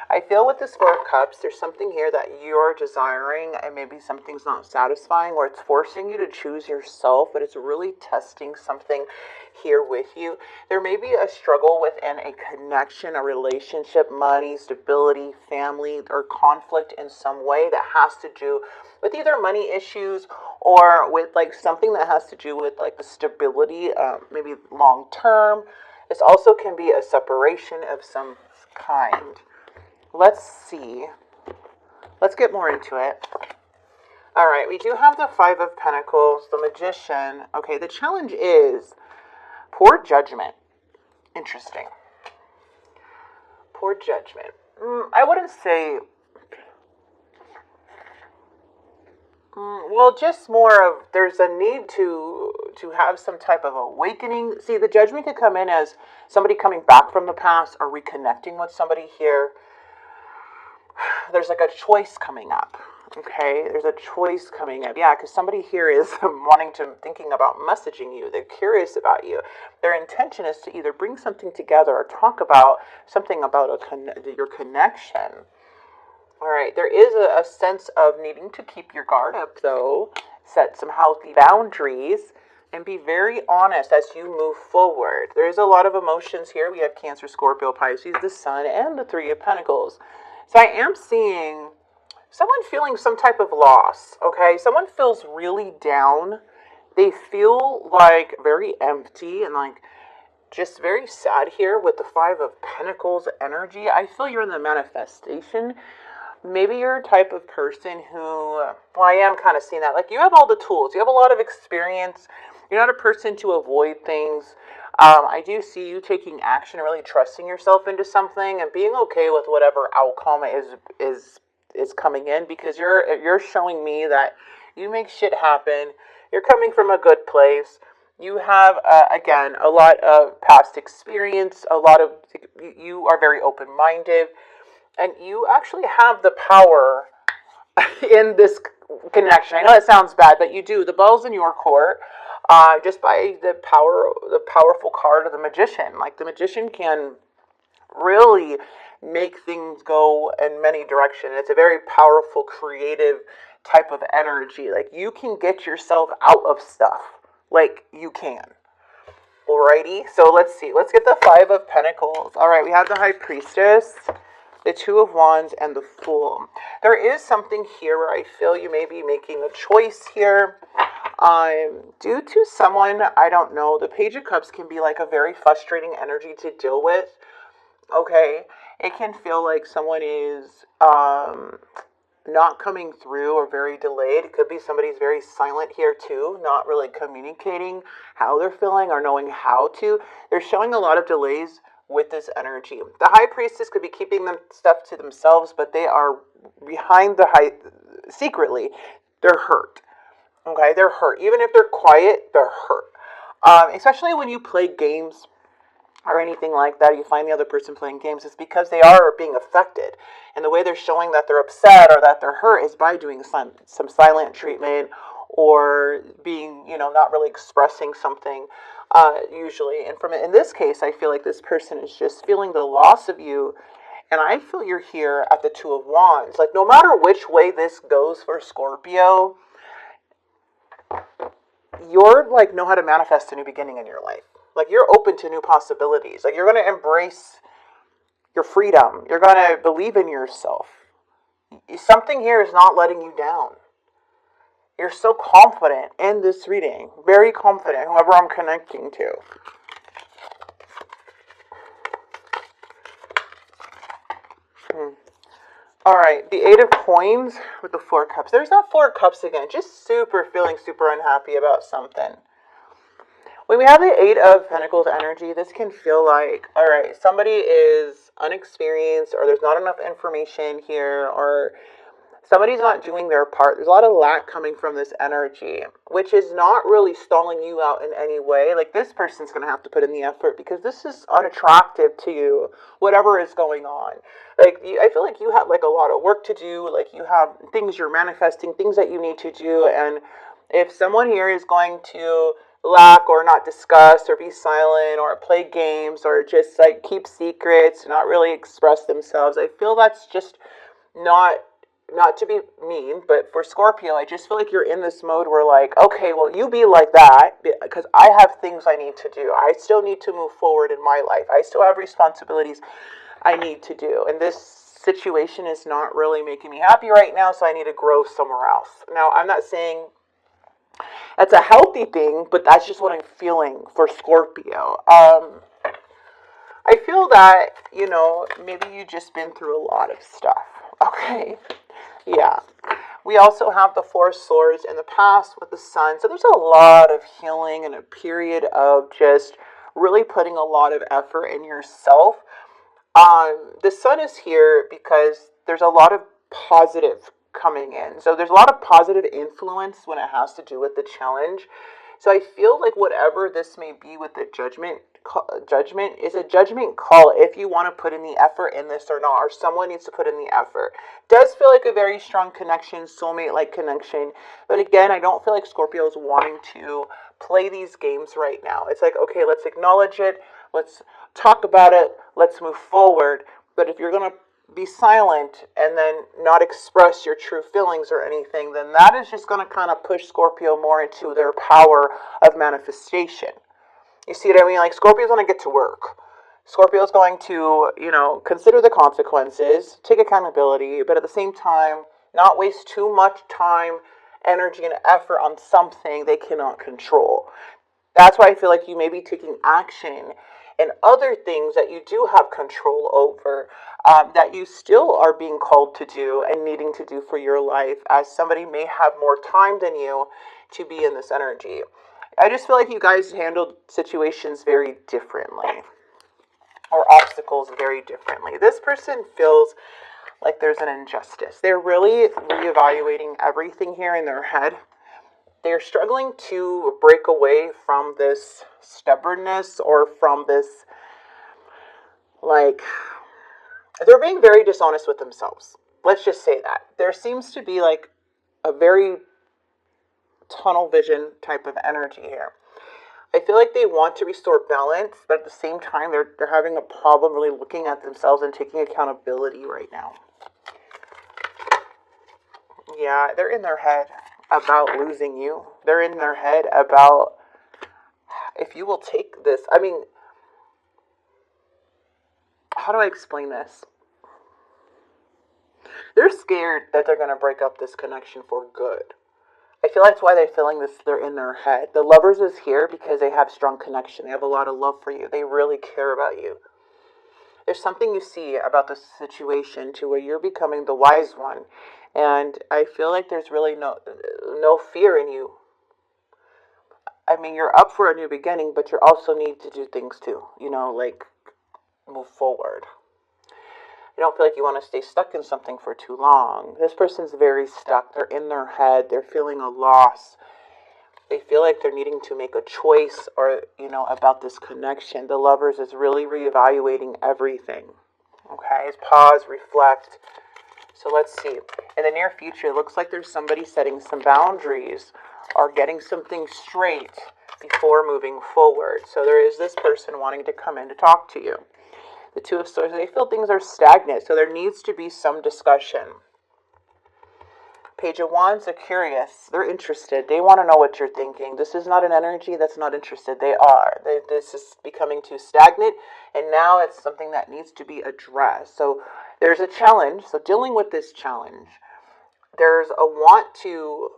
I feel with this Four of Cups, there's something here that you're desiring and maybe something's not satisfying, or it's forcing you to choose yourself, but it's really testing something here with you. There may be a struggle within a connection, a relationship, money, stability, family, or conflict in some way that has to do with either money issues or with like something that has to do with like the stability, maybe long term. This also can be a separation of some kind. Let's see. Let's get more into it. All right, we do have the Five of Pentacles, the Magician. Okay, the challenge is poor judgment. Interesting. Poor judgment. I wouldn't say... well, just more of there's a need to have some type of awakening. See, the judgment could come in as somebody coming back from the past or reconnecting with somebody here. There's like a choice coming up. Okay, there's a choice coming up. Yeah, because somebody here is thinking about messaging you. They're curious about you. Their intention is to either bring something together or talk about something about your connection. All right, there is a sense of needing to keep your guard up, though, set some healthy boundaries, and be very honest as you move forward. There is a lot of emotions here. We have Cancer, Scorpio, Pisces, the Sun, and the Three of Pentacles. So I am seeing someone feeling some type of loss, okay? Someone feels really down. They feel like very empty and like just very sad here with the Five of Pentacles energy. I feel you're in the manifestation. Maybe you're a type of person who, well, I am kind of seeing that. Like, you have all the tools. You have a lot of experience. You're not a person to avoid things. I do see you taking action, really trusting yourself into something and being okay with whatever outcome is coming in, because you're showing me that you make shit happen. You're coming from a good place. You have, again, a lot of past experience. You are very open-minded. And you actually have the power in this connection. I know it sounds bad, but you do. The ball's in your court. Just by the powerful card of the Magician. Like, the Magician can really make things go in many directions. It's a very powerful, creative type of energy. Like, you can get yourself out of stuff. Like, you can. Alrighty, so let's see. Let's get the Five of Pentacles. All right, we have the High Priestess, the Two of Wands, and the Fool. There is something here where I feel you may be making a choice here. Due to someone, I don't know, the Page of Cups can be like a very frustrating energy to deal with. Okay, it can feel like someone is not coming through or very delayed. It could be somebody's very silent here too, not really communicating how they're feeling or knowing how to. They're showing a lot of delays with this energy. The High Priestess could be keeping them stuff to themselves, but they are behind secretly, they're hurt. Okay, they're hurt. Even if they're quiet, they're hurt. Especially when you play games or anything like that, you find the other person playing games, it's because they are being affected. And the way they're showing that they're upset or that they're hurt is by doing some silent treatment or being, not really expressing something usually. And in this case, I feel like this person is just feeling the loss of you. And I feel you're here at the Two of Wands. Like, no matter which way this goes for Scorpio, you're like know how to manifest a new beginning in your life. Like, you're open to new possibilities. Like, you're going to embrace your freedom. You're going to believe in yourself. Something here is not letting you down. You're so confident in this reading. Very confident, whoever I'm connecting to. All right, the Eight of Coins with the Four Cups. There's that Four Cups again. Just feeling super unhappy about something. When we have the Eight of Pentacles energy, this can feel like, all right, somebody is unexperienced, or there's not enough information here, or somebody's not doing their part. There's a lot of lack coming from this energy, which is not really stalling you out in any way. Like, this person's going to have to put in the effort because this is unattractive to you, whatever is going on. Like, I feel like you have like a lot of work to do. Like, you have things you're manifesting, things that you need to do. And if someone here is going to lack or not discuss or be silent or play games or just like keep secrets, not really express themselves. I feel that's just not not to be mean, but for Scorpio, I just feel like you're in this mode where like, okay, well, you be like that because I have things I need to do. I still need to move forward in my life. I still have responsibilities I need to do. And this situation is not really making me happy right now, so I need to grow somewhere else. Now, I'm not saying that's a healthy thing, but that's just what I'm feeling for Scorpio. I feel that, maybe you've just been through a lot of stuff. Okay. Yeah. We also have the Four Swords in the past with the Sun. So there's a lot of healing and a period of just really putting a lot of effort in yourself. The Sun is here because there's a lot of positive coming in. So there's a lot of positive influence when it has to do with the challenge. So I feel like whatever this may be with the judgment is a judgment call if you want to put in the effort in this or not, or someone needs to put in the effort. Does feel like a very strong connection, soulmate like connection, but again, I don't feel like Scorpio is wanting to play these games right now. It's like, okay, let's acknowledge it, let's talk about it, let's move forward. But if you're going to be silent and then not express your true feelings or anything, then that is just going to kind of push Scorpio more into their power of manifestation. You see what I mean? Like, Scorpio's going to get to work. Scorpio's going to, consider the consequences, take accountability, but at the same time, not waste too much time, energy, and effort on something they cannot control. That's why I feel like you may be taking action and other things that you do have control over, that you still are being called to do and needing to do for your life, as somebody may have more time than you to be in this energy. I just feel like you guys handled situations very differently, or obstacles very differently. This person feels like there's an injustice. They're really reevaluating everything here in their head. They're struggling to break away from this stubbornness or from this, like, they're being very dishonest with themselves. Let's just say that. There seems to be like a very tunnel vision type of energy here. I feel like they want to restore balance, but at the same time, they're having a problem really looking at themselves and taking accountability right now. Yeah, they're in their head about losing you. They're in their head about if you will take this. I mean, how do I explain this? They're scared that they're going to break up this connection for good. I feel that's why they're feeling this, they're in their head. The Lovers is here because they have strong connection. They have a lot of love for you. They really care about you. There's something you see about the situation to where you're becoming the wise one. And I feel like there's really no fear in you. I mean, you're up for a new beginning, but you also need to do things too. Like move forward. You don't feel like you want to stay stuck in something for too long. This person's very stuck. They're in their head. They're feeling a loss. They feel like they're needing to make a choice or, about this connection. The Lovers is really reevaluating everything. Okay, pause, reflect. So let's see. In the near future, it looks like there's somebody setting some boundaries or getting something straight before moving forward. So there is this person wanting to come in to talk to you. The Two of Swords, they feel things are stagnant, so there needs to be some discussion. Page of Wands, they're curious. They're interested. They want to know what you're thinking. This is not an energy that's not interested. They are. This is becoming too stagnant, and now it's something that needs to be addressed. So there's a challenge. So dealing with this challenge, there's a want to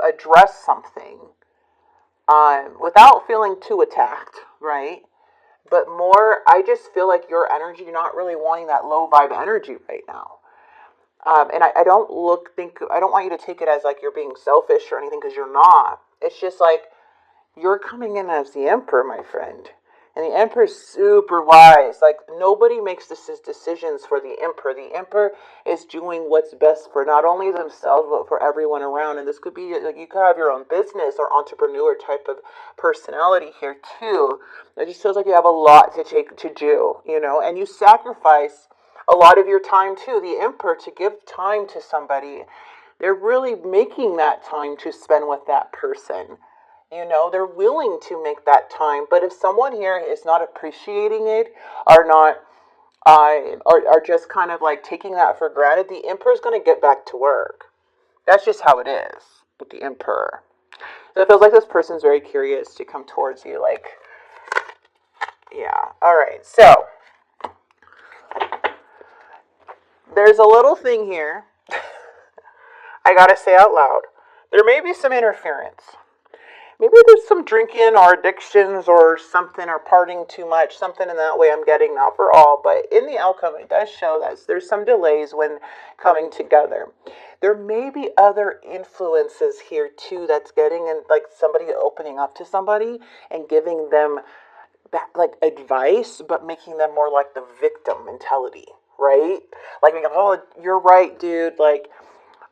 address something without feeling too attacked, right? But more, I just feel like your energy, you're not really wanting that low vibe energy right now. And I don't want you to take it as like you're being selfish or anything, because you're not. It's just like you're coming in as the Emperor, my friend. And the Emperor is super wise. Like, nobody makes decisions for the Emperor. The Emperor is doing what's best for not only themselves, but for everyone around. And this could be, like, you could have your own business or entrepreneur type of personality here, too. It just feels like you have a lot to do, and you sacrifice a lot of your time, too. The Emperor, to give time to somebody, they're really making that time to spend with that person. You know, they're willing to make that time. But if someone here is not appreciating it, or not, are just kind of like taking that for granted, the Emperor's going to get back to work. That's just how it is with the Emperor. So it feels like this person's very curious to come towards you. Like, yeah. All right. So there's a little thing here I got to say out loud. There may be some interference. Maybe there's some drinking or addictions or something, or partying too much, something in that way I'm getting, not for all, but in the outcome it does show that there's some delays when coming together. There may be other influences here too that's getting in, like somebody opening up to somebody and giving them back, like advice, but making them more like the victim mentality, right? Like, oh, you're right, dude, like,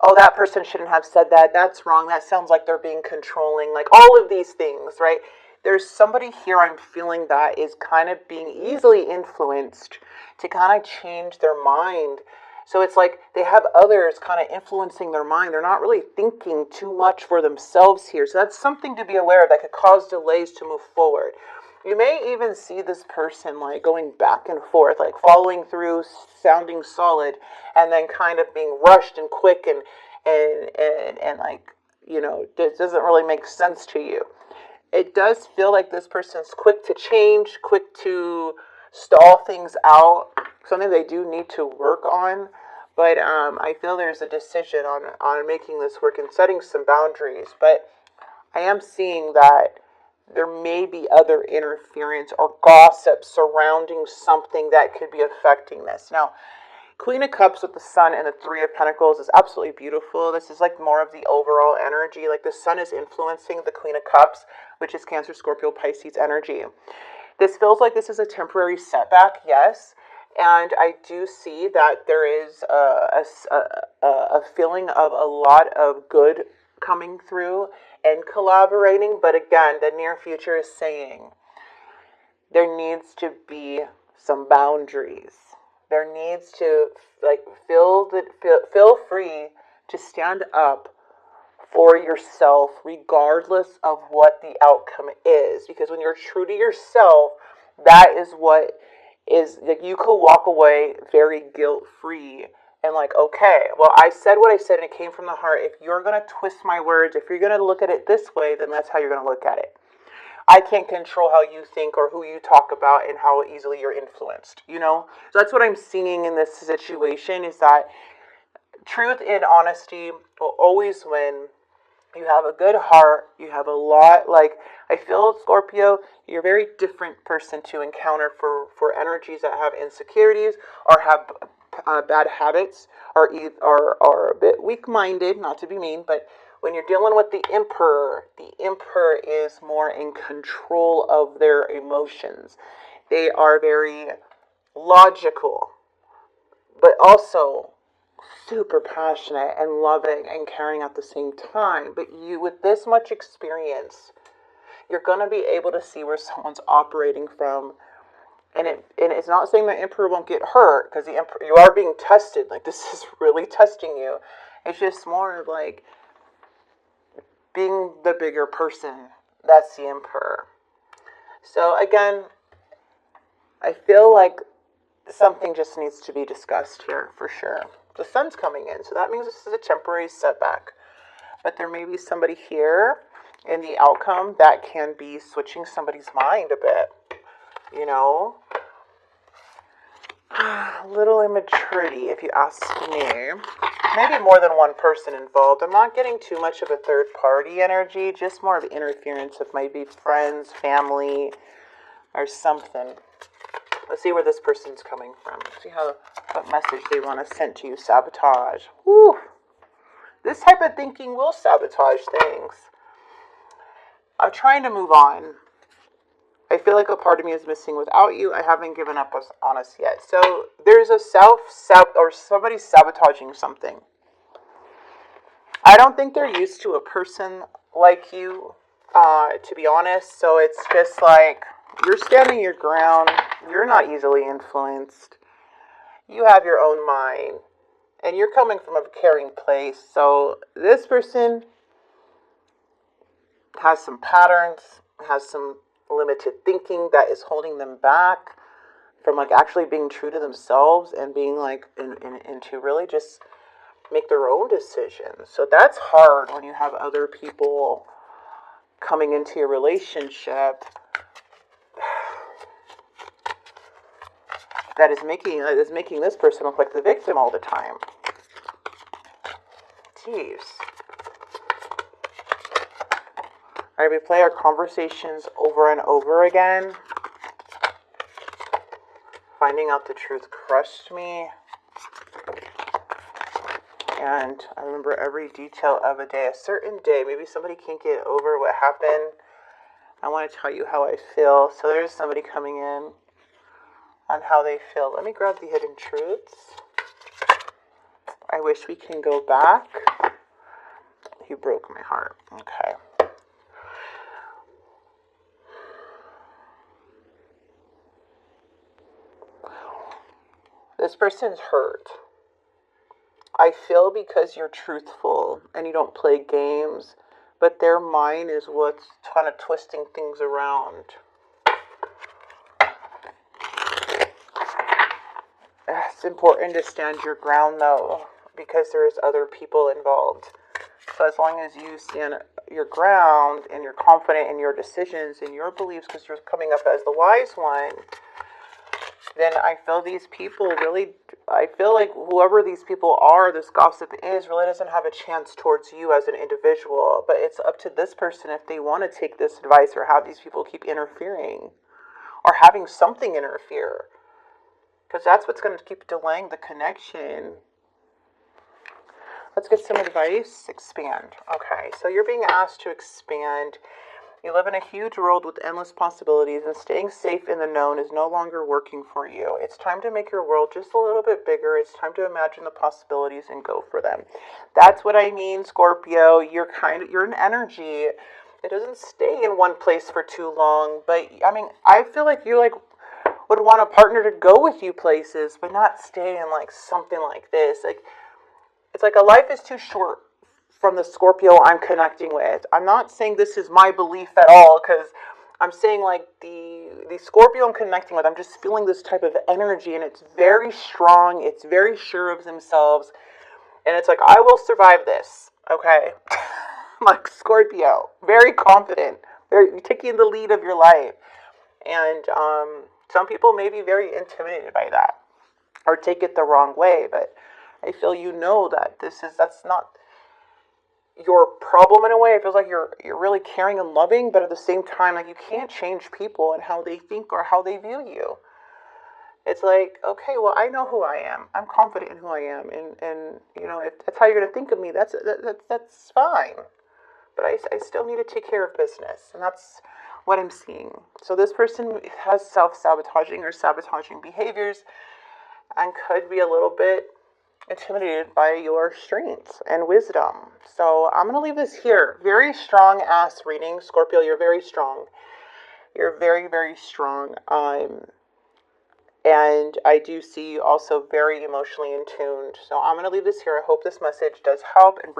oh, that person shouldn't have said that. That's wrong. That sounds like they're being controlling. Like all of these things, right? There's somebody here I'm feeling that is kind of being easily influenced to kind of change their mind. So it's like they have others kind of influencing their mind. They're not really thinking too much for themselves here. So that's something to be aware of that could cause delays to move forward. You may even see this person like going back and forth, like following through, sounding solid, and then kind of being rushed and quick and like, you know, it doesn't really make sense to you. It does feel like this person's quick to change, quick to stall things out, something they do need to work on. But I feel there's a decision on making this work and setting some boundaries. But I am seeing that there may be other interference or gossip surrounding something that could be affecting this. Now, Queen of Cups with the Sun and the Three of Pentacles is absolutely beautiful. This is like more of the overall energy. Like the Sun is influencing the Queen of Cups, which is Cancer, Scorpio, Pisces energy. This feels like this is a temporary setback, yes. And I do see that there is a feeling of a lot of good coming through and collaborating, but again, the near future is saying there needs to be some boundaries. There needs to like feel free to stand up for yourself regardless of what the outcome is, because when you're true to yourself, that is what is like, you could walk away very guilt-free and like, okay, well, I said what I said and it came from the heart. If you're going to twist my words, if you're going to look at it this way, then that's how you're going to look at it. I can't control how you think or who you talk about and how easily you're influenced, you know? So that's what I'm seeing in this situation, is that truth and honesty will always win. You have a good heart. You have a lot, like, I feel, Scorpio, you're a very different person to encounter for energies that have insecurities or have bad habits, or a bit weak-minded, not to be mean, but when you're dealing with the Emperor is more in control of their emotions. They are very logical, but also super passionate and loving and caring at the same time. But you, with this much experience, you're going to be able to see where someone's operating from. And it's not saying the Emperor won't get hurt, because the Emperor, you are being tested. Like, this is really testing you. It's just more of like being the bigger person. That's the Emperor. So again, I feel like something just needs to be discussed here for sure. The Sun's coming in, so that means this is a temporary setback. But there may be somebody here in the outcome that can be switching somebody's mind a bit. You know? A little immaturity, if you ask me. Maybe more than one person involved. I'm not getting too much of a third party energy, just more of interference of maybe friends, family, or something. Let's see where this person's coming from. Let's see what message they want to send to you. Sabotage. Whew. This type of thinking will sabotage things. I'm trying to move on. I feel like a part of me is missing without you. I haven't given up on us yet. So there's a or somebody sabotaging something. I don't think they're used to a person like you, to be honest. So it's just like, you're standing your ground. You're not easily influenced. You have your own mind. And you're coming from a caring place. So this person has some patterns, has some limited thinking that is holding them back from like actually being true to themselves and being like and to really just make their own decisions. So that's hard when you have other people coming into your relationship that is making this person look like the victim all the time. Jeez. All right, we play our conversations over and over again. Finding out the truth crushed me. And I remember every detail of a day, a certain day. Maybe somebody can't get over what happened. I want to tell you how I feel. So there's somebody coming in on how they feel. Let me grab the hidden truths. I wish we can go back. He broke my heart. Okay. This person's hurt. I feel because you're truthful and you don't play games, but their mind is what's kind of twisting things around. It's important to stand your ground though, because there's other people involved. So as long as you stand your ground and you're confident in your decisions and your beliefs, because you're coming up as the wise one, then I feel these people really, I feel like whoever these people are, this gossip is, really doesn't have a chance towards you as an individual. But it's up to this person if they want to take this advice or have these people keep interfering or having something interfere. Because that's what's going to keep delaying the connection. Let's get some advice. Expand. Okay, so you're being asked to expand. You live in a huge world with endless possibilities, and staying safe in the known is no longer working for you. It's time to make your world just a little bit bigger. It's time to imagine the possibilities and go for them. That's what I mean, Scorpio. You're an energy. It doesn't stay in one place for too long. But I mean, I feel like you would want a partner to go with you places, but not stay in like something like this. Like it's like a life is too short. From the Scorpio I'm connecting with. I'm not saying this is my belief at all, because I'm saying like the Scorpio I'm connecting with, I'm just feeling this type of energy, and it's very strong, it's very sure of themselves, and it's like, I will survive this, okay? Like Scorpio, very confident, very taking the lead of your life. And some people may be very intimidated by that, or take it the wrong way, but I feel that that's not your problem in a way. It feels like you're really caring and loving, but at the same time, like you can't change people and how they think or how they view you. It's like, okay, well, I know who I am. I'm confident in who I am, and you know, if that's how you're gonna think of me, that's fine. But I still need to take care of business, and that's what I'm seeing. So this person has self-sabotaging or sabotaging behaviors, and could be a little bit intimidated by your strengths and wisdom. So I'm going to leave this here. Very strong ass reading. Scorpio, you're very strong. You're very, very strong. And I do see you also very emotionally in tuned. So I'm going to leave this here. I hope this message does help and